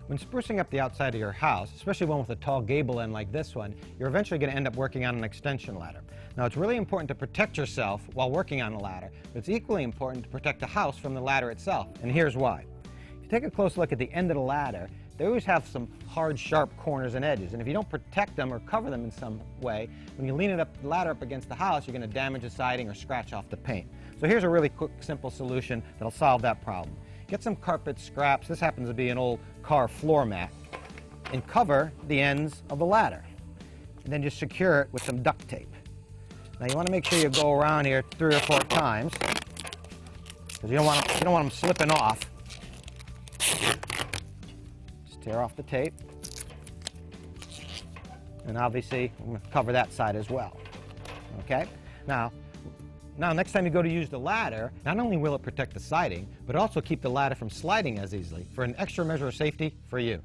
When sprucing up the outside of your house, especially one with a tall gable end like this one, you're eventually going to end up working on an extension ladder. Now, it's really important to protect yourself while working on the ladder, but it's equally important to protect the house from the ladder itself, and here's why. If you take a close look at the end of the ladder, they always have some hard, sharp corners and edges, and if you don't protect them or cover them in some way, when you lean the ladder up against the house, you're going to damage the siding or scratch off the paint. So here's a really quick, simple solution that'll solve that problem. Get some carpet scraps, this happens to be an old car floor mat, and cover the ends of the ladder. And then just secure it with some duct tape. Now you want to make sure you go around here 3 or 4 times, because you don't want them slipping off. Just tear off the tape. And obviously, I'm going to cover that side as well. Okay? Now, next time you go to use the ladder, not only will it protect the siding, but also keep the ladder from sliding as easily for an extra measure of safety for you.